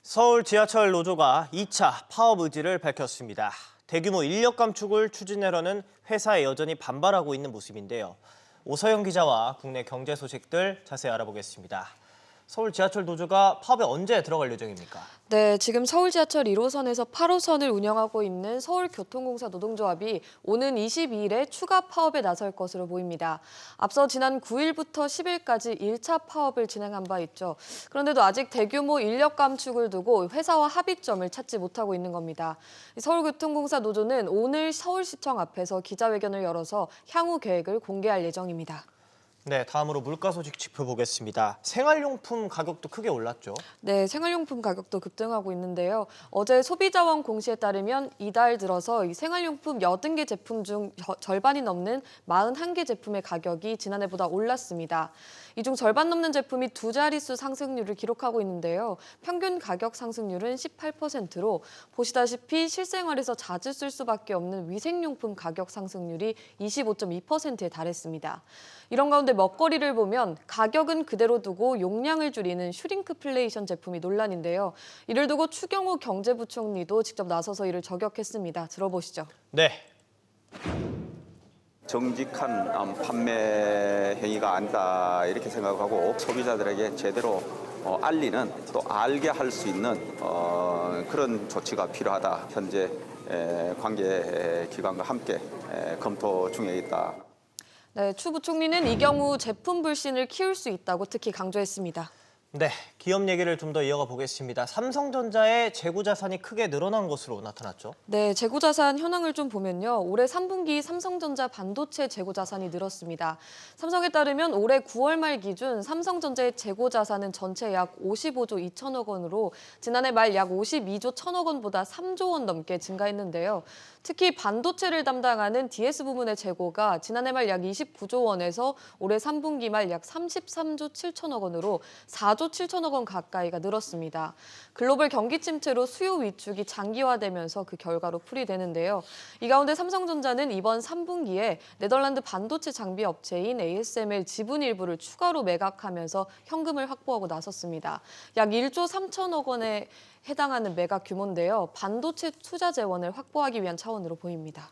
서울 지하철 노조가 2차 파업 의지를 밝혔습니다. 대규모 인력 감축을 추진하려는 회사에 여전히 반발하고 있는 모습인데요. 오서영 기자와 국내 경제 소식들 자세히 알아보겠습니다. 서울 지하철 노조가 파업에 언제 들어갈 예정입니까? 네, 지금 서울 지하철 1호선에서 8호선을 운영하고 있는 서울교통공사 노동조합이 오는 22일에 추가 파업에 나설 것으로 보입니다. 앞서 지난 9일부터 10일까지 1차 파업을 진행한 바 있죠. 그런데도 아직 대규모 인력 감축을 두고 회사와 합의점을 찾지 못하고 있는 겁니다. 서울교통공사 노조는 오늘 서울시청 앞에서 기자회견을 열어서 향후 계획을 공개할 예정입니다. 네, 다음으로 물가 소식 짚어보겠습니다. 생활용품 가격도 크게 올랐죠? 네, 생활용품 가격도 급등하고 있는데요. 어제 소비자원 공시에 따르면 이달 들어서 이 생활용품 80개 제품 중 절반이 넘는 41개 제품의 가격이 지난해보다 올랐습니다. 이 중 절반 넘는 제품이 두 자릿수 상승률을 기록하고 있는데요. 평균 가격 상승률은 18%로 보시다시피 실생활에서 자주 쓸 수밖에 없는 위생용품 가격 상승률이 25.2%에 달했습니다. 이런 가운데 먹거리를 보면 가격은 그대로 두고 용량을 줄이는 슈링크플레이션 제품이 논란인데요. 이를 두고 추경호 경제부총리도 직접 나서서 이를 저격했습니다. 들어보시죠. 네. 정직한 판매 행위가 아니다 이렇게 생각하고 소비자들에게 제대로 알리는 또 알게 할 수 있는 그런 조치가 필요하다. 현재 관계기관과 함께 검토 중에 있다. 네, 추 부총리는 이 경우 제품 불신을 키울 수 있다고 특히 강조했습니다. 네, 기업 얘기를 좀 더 이어가 보겠습니다. 삼성전자의 재고자산이 크게 늘어난 것으로 나타났죠? 네, 재고자산 현황을 좀 보면요. 올해 3분기 삼성전자 반도체 재고자산이 늘었습니다. 삼성에 따르면 올해 9월 말 기준 삼성전자의 재고자산은 전체 약 55조 2천억 원으로 지난해 말 약 52조 1천억 원보다 3조 원 넘게 증가했는데요. 특히 반도체를 담당하는 DS 부문의 재고가 지난해 말 약 29조 원에서 올해 3분기 말 약 33조 7천억 원으로 4조 7천억 원 가까이가 늘었습니다. 글로벌 경기 침체로 수요 위축이 장기화되면서 그 결과로 풀이되는데요. 이 가운데 삼성전자는 이번 3분기에 네덜란드 반도체 장비 업체인 ASML 지분 일부를 추가로 매각하면서 현금을 확보하고 나섰습니다. 약 1조 3천억 원에 해당하는 매각 규모인데요. 반도체 투자 재원을 확보하기 위한 차원으로 보입니다.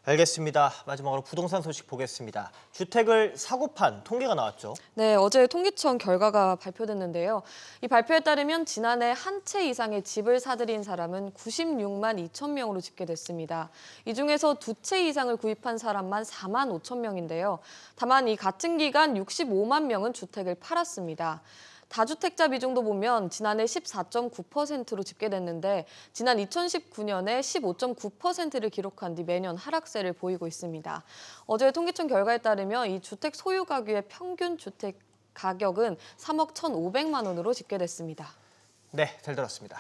알겠습니다. 마지막으로 부동산 소식 보겠습니다. 주택을 사고 판 통계가 나왔죠? 네, 어제 통계청 결과가 발표됐는데요. 이 발표에 따르면 지난해 한 채 이상의 집을 사들인 사람은 96만 2천 명으로 집계됐습니다. 이 중에서 두 채 이상을 구입한 사람만 4만 5천 명인데요. 다만 이 같은 기간 65만 명은 주택을 팔았습니다. 다주택자 비중도 보면 지난해 14.9%로 집계됐는데 지난 2019년에 15.9%를 기록한 뒤 매년 하락세를 보이고 있습니다. 어제 통계청 결과에 따르면 이 주택 소유 가구의 평균 주택 가격은 3억 1,500만 원으로 집계됐습니다. 네, 잘 들었습니다.